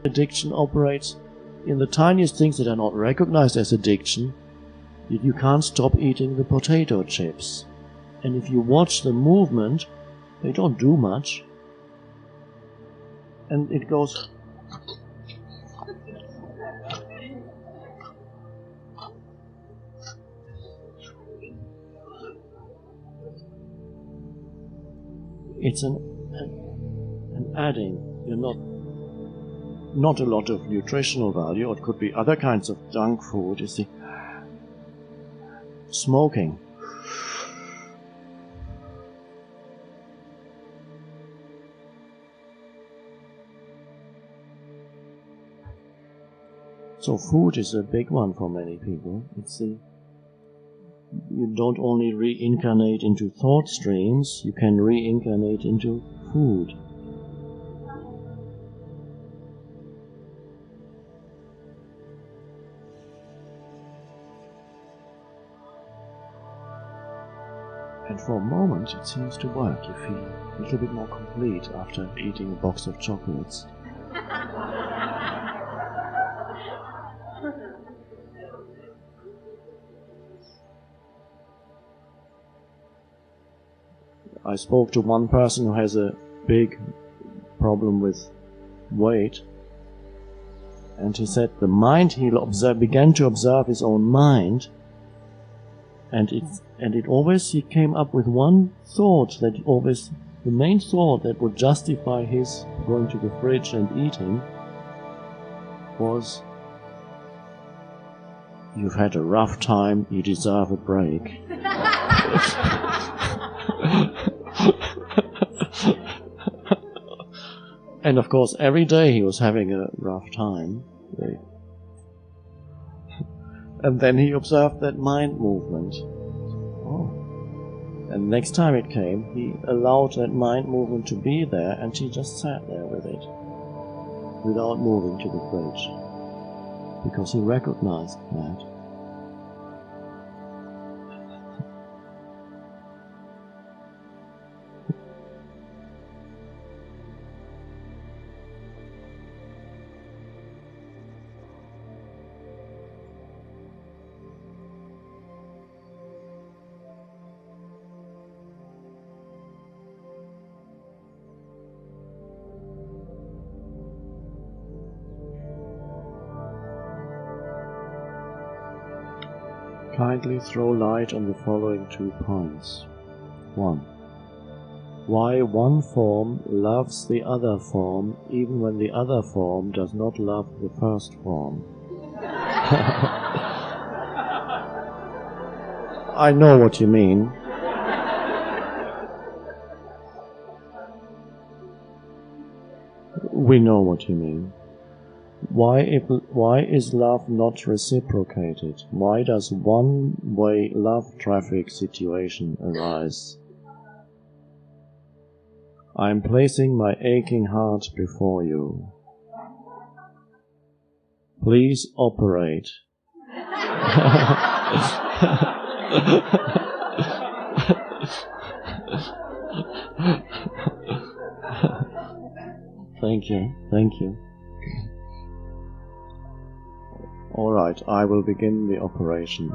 addiction operates in the tiniest things that are not recognized as addiction. You can't stop eating the potato chips. And if you watch the movement, they don't do much. And it goes... It's an adding. You're not a lot of nutritional value, or it could be other kinds of junk food. You see, smoking. So food is a big one for many people. You don't only reincarnate into thought streams, you can reincarnate into food. And for a moment it seems to work. You feel a little bit more complete after eating a box of chocolates. I spoke to one person who has a big problem with weight, and he said the mind, he began to observe his own mind, and he came up with one thought that the main thought that would justify his going to the fridge and eating was, "You've had a rough time, you deserve a break." And of course, every day he was having a rough time. And then he observed that mind movement. Oh. And next time it came, he allowed that mind movement to be there, and he just sat there with it, without moving to the fridge, because he recognized that. Kindly throw light on the following 2 points. 1. Why one form loves the other form even when the other form does not love the first form. I know what you mean. We know what you mean. Why is love not reciprocated? Why does one-way love traffic situation arise? I am placing my aching heart before you. Please operate. Thank you. All right, I will begin the operation.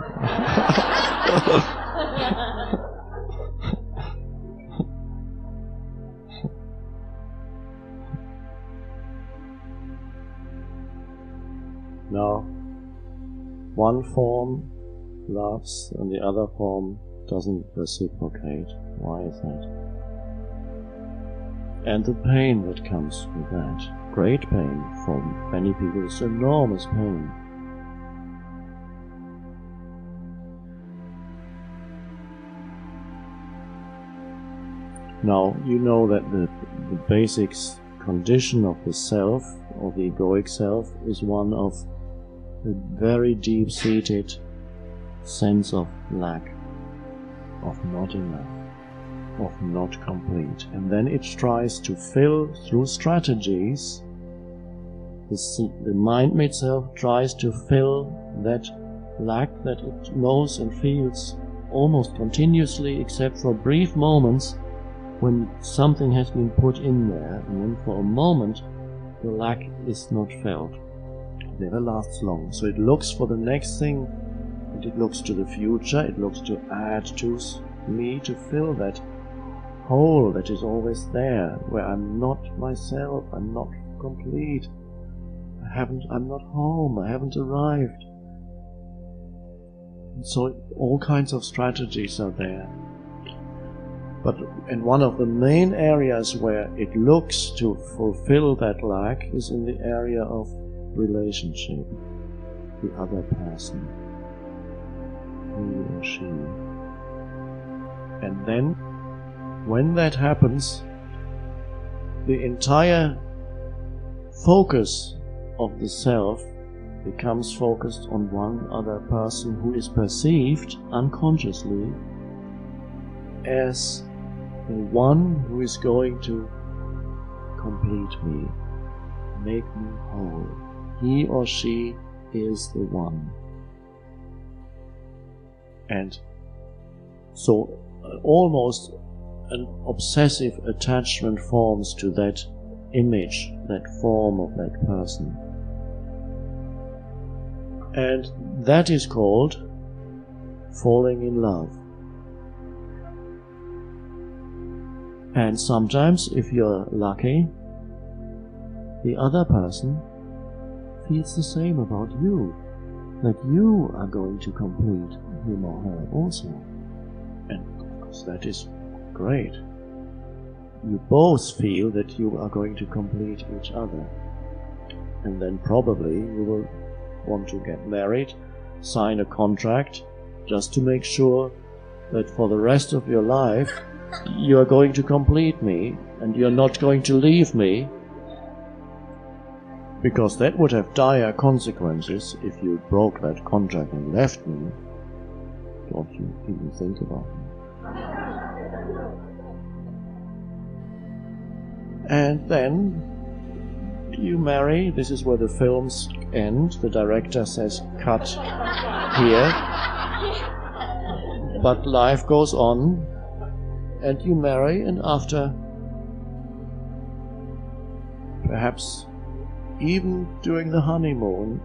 Now, one form loves and the other form doesn't reciprocate. Why is that? And the pain that comes with that, great pain for many people, it's enormous pain. Now, you know that the basic condition of the self, of the egoic self, is one of a very deep-seated sense of lack, of not enough, of not complete. And then it tries to fill through strategies. The mind itself tries to fill that lack that it knows and feels almost continuously, except for brief moments when something has been put in there, and then for a moment the lack is not felt. It never lasts long. So it looks for the next thing, and it looks to the future, it looks to add to me, to fill that hole that is always there, where I'm not myself, I'm not complete, I'm not home, I haven't arrived. And so all kinds of strategies are there. And one of the main areas where it looks to fulfill that lack is in the area of relationship, the other person, he or she. And then, when that happens, the entire focus of the self becomes focused on one other person who is perceived unconsciously as the one who is going to complete me, make me whole. He or she is the one. And so almost an obsessive attachment forms to that image, that form of that person. And that is called falling in love. And sometimes, if you're lucky, the other person feels the same about you, that you are going to complete him or her also. And of course that is great. You both feel that you are going to complete each other. And then probably you will want to get married, sign a contract, just to make sure that for the rest of your life you are going to complete me and you're not going to leave me, because that would have dire consequences if you broke that contract and left me. Don't you even think about it. And then you marry. This is where the films end. The director says, cut here. But life goes on, and you marry, and after perhaps even during the honeymoon,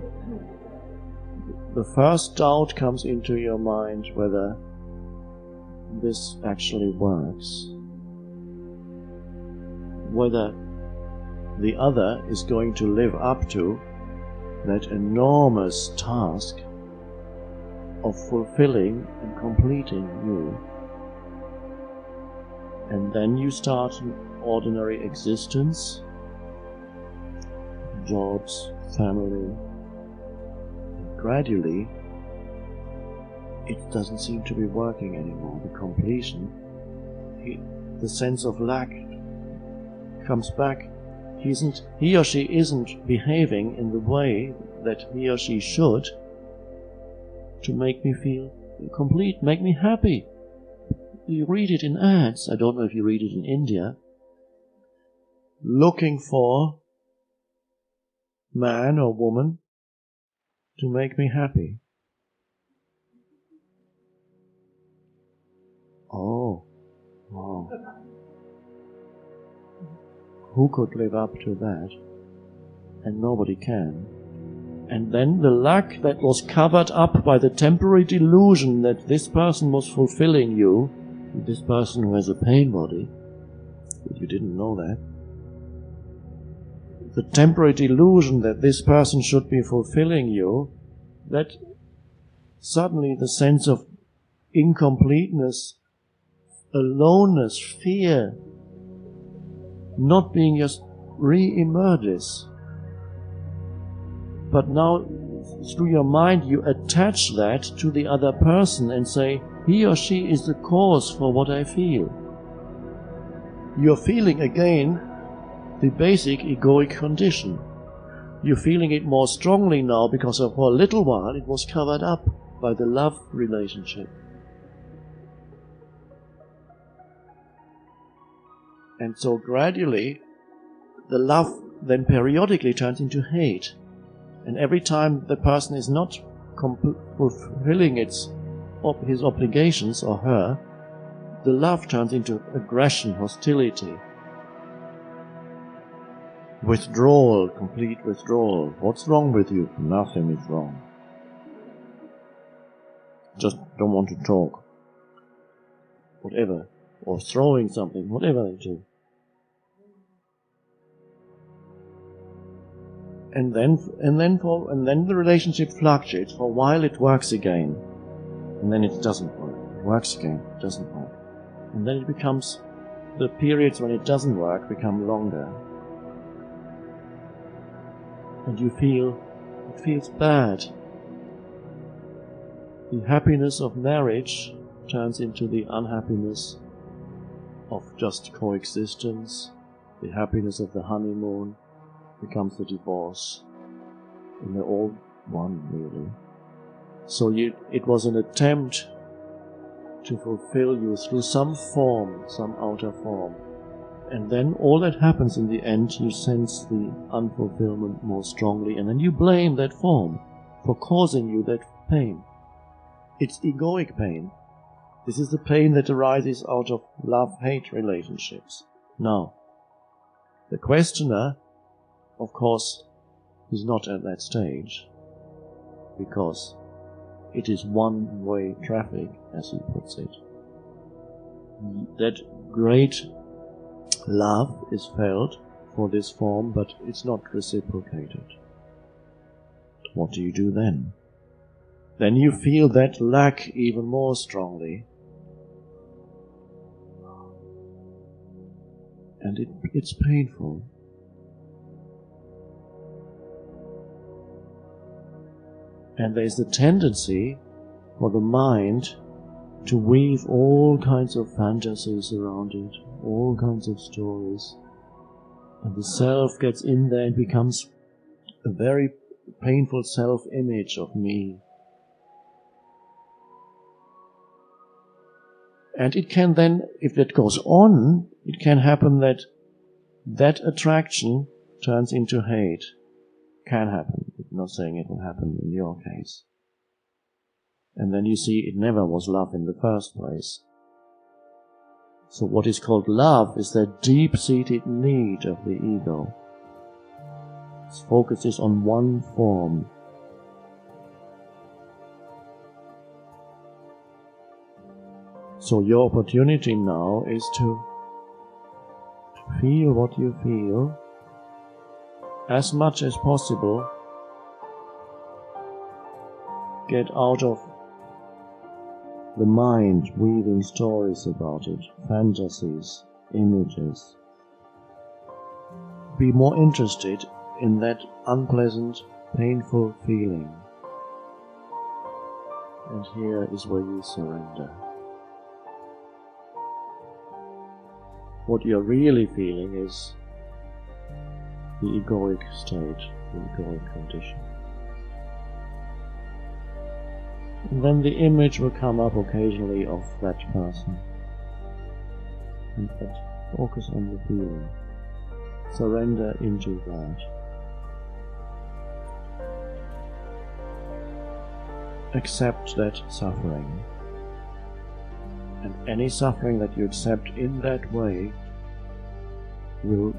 the first doubt comes into your mind whether this actually works, whether the other is going to live up to that enormous task of fulfilling and completing you. And then you start an ordinary existence, jobs, family. Gradually, it doesn't seem to be working anymore. The completion, the sense of lack comes back. He or she isn't behaving in the way that he or she should to make me feel complete, make me happy. You read it in ads, I don't know if you read it in India, looking for man or woman to make me happy. Oh, wow. Who could live up to that? And nobody can. And then the lack that was covered up by the temporary delusion that this person was fulfilling you, this person who has a pain body, but you didn't know that, the temporary delusion that this person should be fulfilling you, that suddenly the sense of incompleteness, aloneness, fear, not being just re-emerges. But now, through your mind, you attach that to the other person and say, he or she is the cause for what I feel. You're feeling again the basic egoic condition. You're feeling it more strongly now because for a little while it was covered up by the love relationship. And so gradually, the love then periodically turns into hate. And every time the person is not fulfilling his obligations, or her, the love turns into aggression, hostility. Withdrawal, complete withdrawal. What's wrong with you? Nothing is wrong. Just don't want to talk. Whatever. Or throwing something, whatever they do. And then the relationship fluctuates. For a while it works again. And then it doesn't work. It works again, it doesn't work. And then it becomes, the periods when it doesn't work become longer. And you feel, it feels bad. The happiness of marriage turns into the unhappiness of just coexistence. The happiness of the honeymoon becomes the divorce. And they're all one, really. So it was an attempt to fulfill you through some form, some outer form. And then all that happens in the end, you sense the unfulfillment more strongly, and then you blame that form for causing you that pain. It's egoic pain. This is the pain that arises out of love-hate relationships. Now, the questioner, of course, is not at that stage, because it is one-way traffic, as he puts it. That great love is felt for this form, but it's not reciprocated. What do you do then? Then you feel that lack even more strongly. And it's painful. And there's the tendency for the mind to weave all kinds of fantasies around it, all kinds of stories. And the self gets in there and becomes a very painful self-image of me. And it can then, if that goes on, it can happen that that attraction turns into hate. Can happen. I'm not saying it will happen in your case. And then you see it never was love in the first place. So what is called love is that deep-seated need of the ego. Its focus is on one form. So your opportunity now is to feel what you feel as much as possible. Get out of the mind weaving stories about it, fantasies, images. Be more interested in that unpleasant, painful feeling. And here is where you surrender. What you're really feeling is the egoic state, the egoic condition. And then the image will come up occasionally of that person. And focus on the feeling. Surrender into that. Accept that suffering. And any suffering that you accept in that way will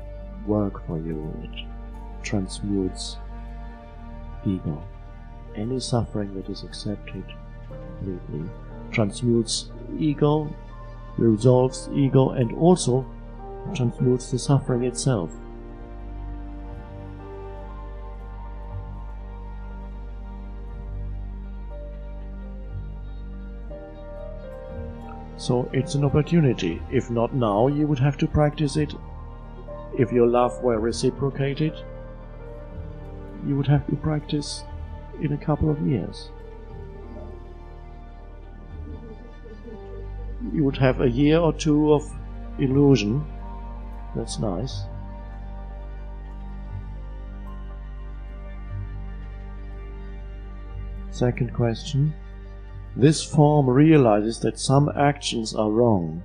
work for you. It transmutes ego. Any suffering that is accepted completely transmutes ego, resolves ego, and also transmutes the suffering itself. So it's an opportunity. If not now, you would have to practice it. If your love were reciprocated, you would have to practice in a couple of years. You would have a year or two of illusion. That's nice. Second question. This form realizes that some actions are wrong.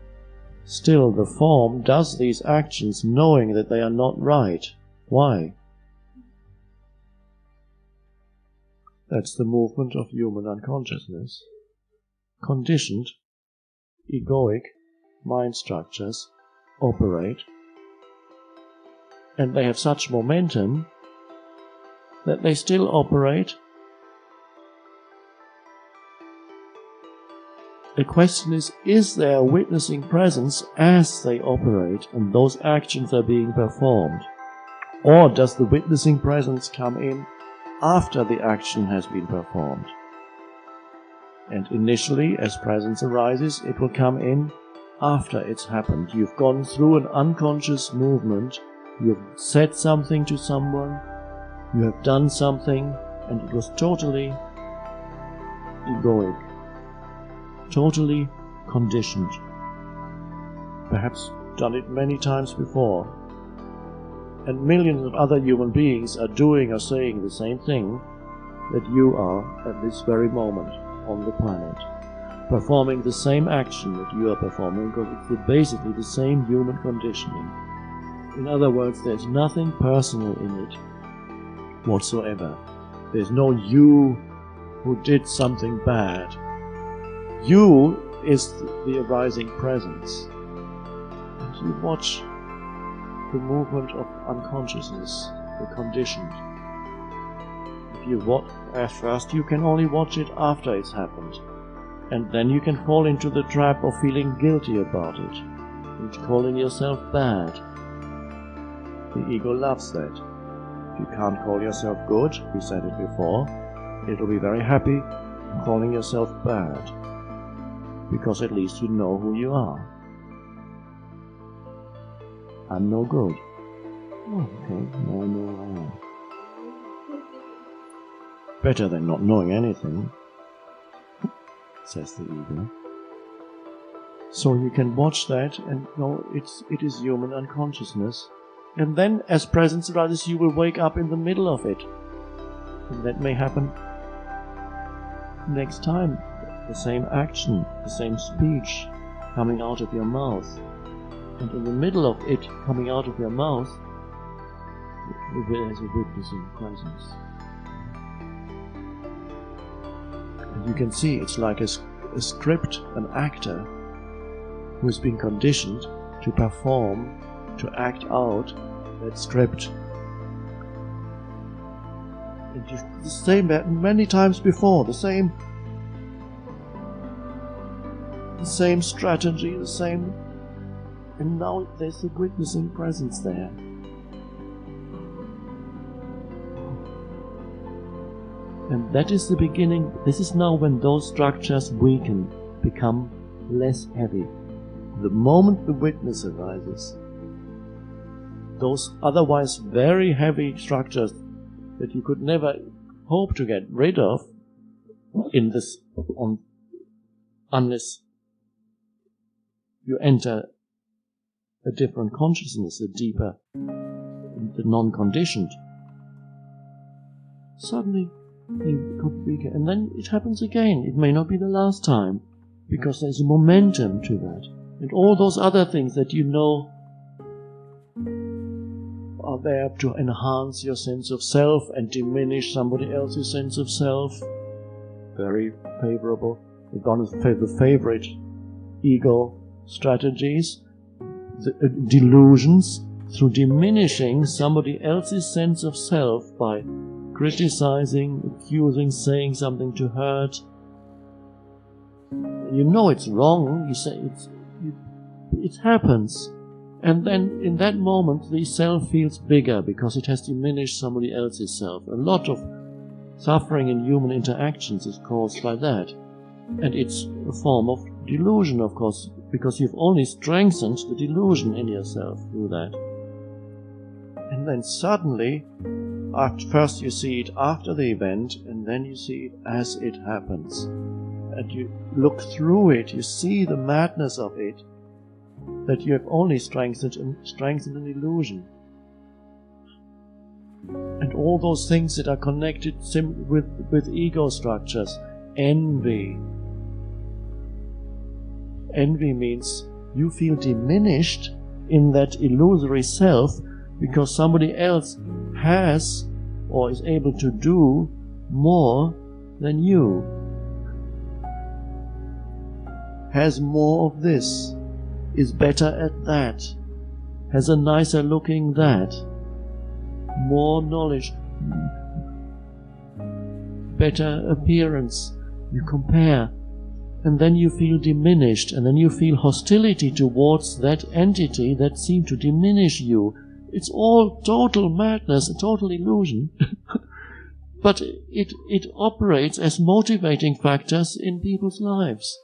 Still, the form does these actions knowing that they are not right. Why? That's the movement of human unconsciousness. Conditioned, egoic mind structures operate and they have such momentum that they still operate. The question is there a witnessing presence as they operate and those actions are being performed? Or does the witnessing presence come in after the action has been performed? And initially, as presence arises, it will come in after it's happened. You've gone through an unconscious movement, you've said something to someone, you have done something, and it was totally egoic, totally conditioned. Perhaps done it many times before. And millions of other human beings are doing or saying the same thing that you are at this very moment on the planet, performing the same action that you are performing, because it's basically the same human conditioning. In other words, there's nothing personal in it whatsoever. There's no you who did something bad. You is the arising presence. And you watch the movement of unconsciousness, the conditioned. If you watch at first, you can only watch it after it's happened. And then you can fall into the trap of feeling guilty about it, and calling yourself bad. The ego loves that. If you can't call yourself good, we said it before, it'll be very happy calling yourself bad, because at least you know who you are. I'm no good. Oh, okay, now I know who I am. Better than not knowing anything, says the ego. So you can watch that and know it is human unconsciousness. And then as presence arises, you will wake up in the middle of it. And that may happen next time. The same action, the same speech coming out of your mouth. And in the middle of it coming out of your mouth, there is a witnessing presence. And you can see it's like a script, an actor who has been conditioned to perform, to act out that script. And you've the same that many times before, the same strategy, the same, and now there's a witnessing presence there. And that is the beginning. This is now when those structures weaken, become less heavy. The moment the witness arises, those otherwise very heavy structures that you could never hope to get rid of unless you enter a different consciousness, a deeper, the non-conditioned. Suddenly you could be, and then it happens again. It may not be the last time, because there's a momentum to that. And all those other things that you know are there to enhance your sense of self and diminish somebody else's sense of self. Very favorable. One of the favorite ego strategies, the delusions, through diminishing somebody else's sense of self by criticizing, accusing, saying something to hurt. You know it's wrong, you say it happens. And then in that moment the self feels bigger because it has diminished somebody else's self. A lot of suffering in human interactions is caused by that. And it's a form of delusion, of course, because you've only strengthened the delusion in yourself through that. And then suddenly, at first you see it after the event, and then you see it as it happens. And you look through it, you see the madness of it, that you have only strengthened an illusion. And all those things that are connected with ego structures, envy. Envy means you feel diminished in that illusory self because somebody else has or is able to do more than you. Has more of this, is better at that, has a nicer looking that, more knowledge, better appearance. You compare, and then you feel diminished, and then you feel hostility towards that entity that seemed to diminish you. It's all total madness, a total illusion. But it operates as motivating factors in people's lives.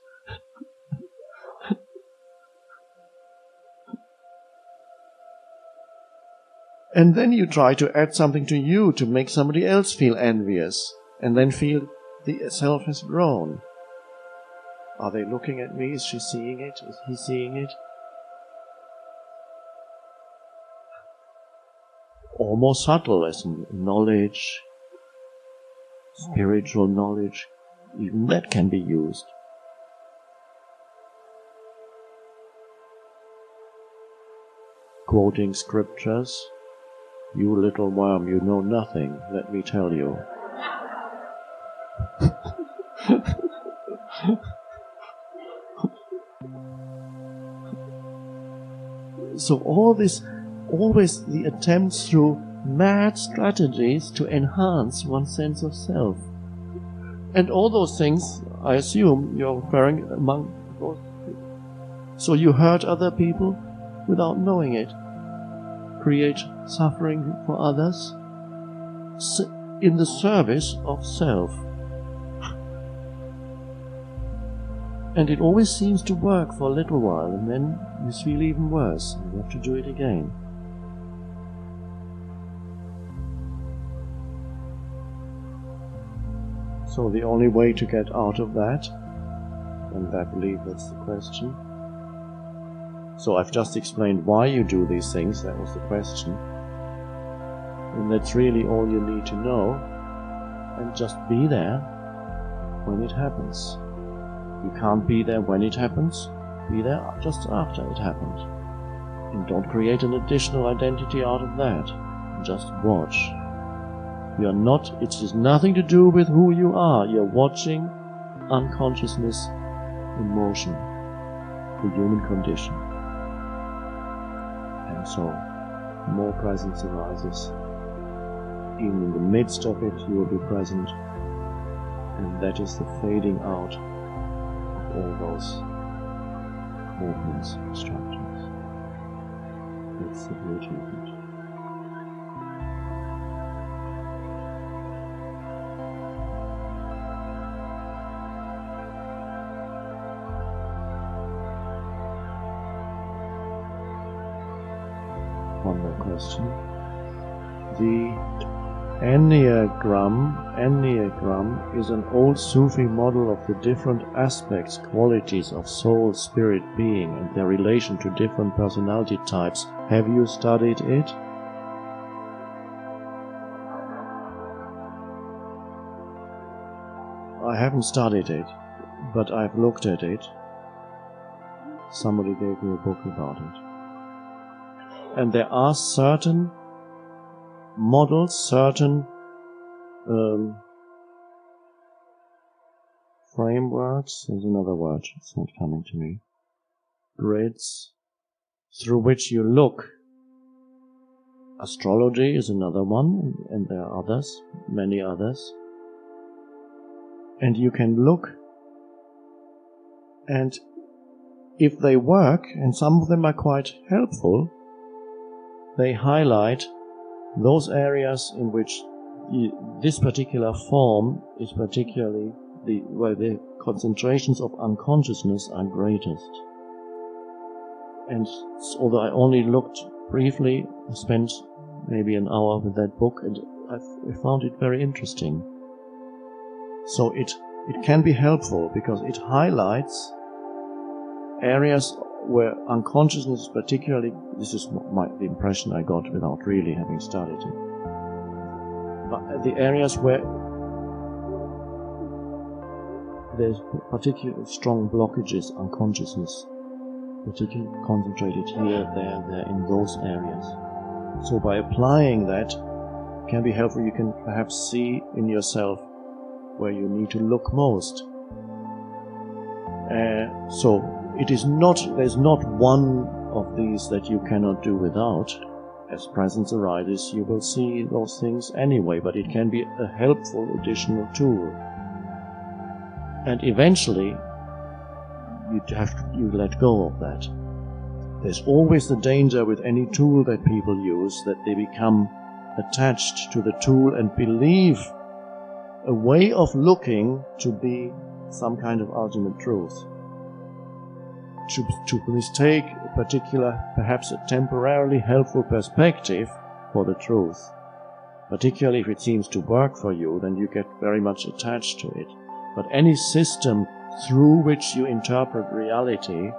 And then you try to add something to you to make somebody else feel envious, and then feel the self has grown. Are they looking at me? Is she seeing it? Is he seeing it? Or more subtle as knowledge, spiritual knowledge, even that can be used. Quoting scriptures, "You little worm, you know nothing, let me tell you." So all this, always the attempts through mad strategies to enhance one's sense of self. And all those things, I assume you're referring among those people. So you hurt other people without knowing it. Create suffering for others in the service of self. And it always seems to work for a little while, and then you feel even worse, and you have to do it again. So the only way to get out of that, and I believe that's the question. So I've just explained why you do these things, that was the question. And that's really all you need to know, and just be there when it happens. You can't be there when it happens, be there just after it happened. And don't create an additional identity out of that. Just watch. It has nothing to do with who you are. You're watching unconsciousness in motion, the human condition. And so, more presence arises. Even in the midst of it, you will be present. And that is the fading out of all those movements, structures. That's the beauty of it. One more question. The Enneagram is an old Sufi model of the different aspects, qualities of soul, spirit, being, and their relation to different personality types. Have you studied it? I haven't studied it, but I've looked at it. Somebody gave me a book about it. And there are certain models, certain frameworks, there's another word, it's not coming to me, grids, through which you look. Astrology is another one, and there are others, many others. And you can look, and if they work, and some of them are quite helpful, they highlight those areas in which this particular form is particularly where the concentrations of unconsciousness are greatest. And although I only looked briefly, I spent maybe an hour with that book, and I found it very interesting. So it can be helpful because it highlights areas where unconsciousness particularly, this is the impression I got without really having studied it, but the areas where there's particularly strong blockages, unconsciousness, particularly concentrated here, there, in those areas. So by applying that, it can be helpful. You can perhaps see in yourself where you need to look most. So it is not, there's not one of these that you cannot do without, as presence arises, you will see those things anyway, but it can be a helpful additional tool. And eventually, you let go of that. There's always the danger with any tool that people use that they become attached to the tool and believe a way of looking to be some kind of ultimate truth. To mistake a particular, perhaps a temporarily helpful perspective for the truth. Particularly if it seems to work for you, then you get very much attached to it. But any system through which you interpret reality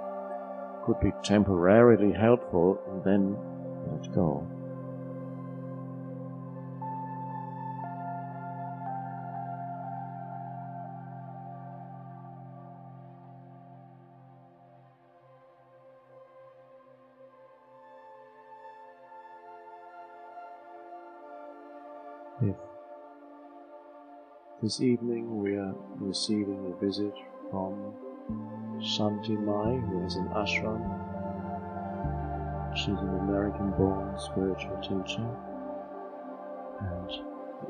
could be temporarily helpful, and then let go. If this evening we are receiving a visit from Shanti Mai, who has an ashram. She's an American-born spiritual teacher and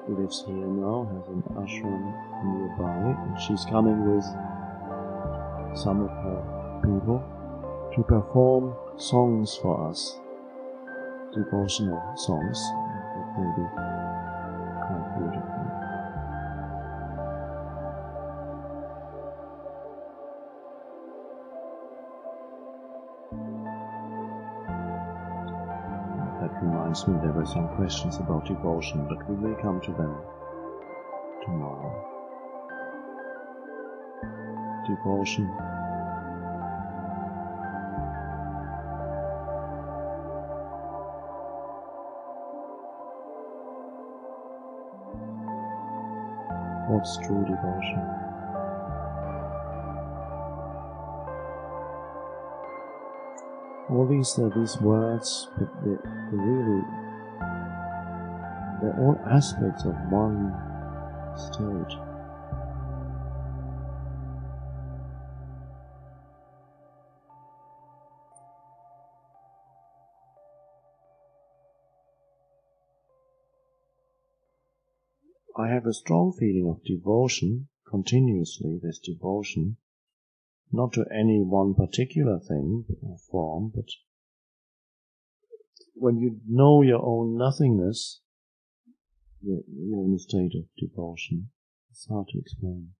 lives here now, has an ashram nearby, and she's coming with some of her people to perform songs for us, devotional songs. It will be quite beautiful. That reminds me, there were some questions about devotion, but we may come to them tomorrow. Devotion. What's true devotion? All these words, they're all aspects of one state. I have a strong feeling of devotion, continuously there's devotion, not to any one particular thing or form, but when you know your own nothingness, you're in a state of devotion. It's hard to explain.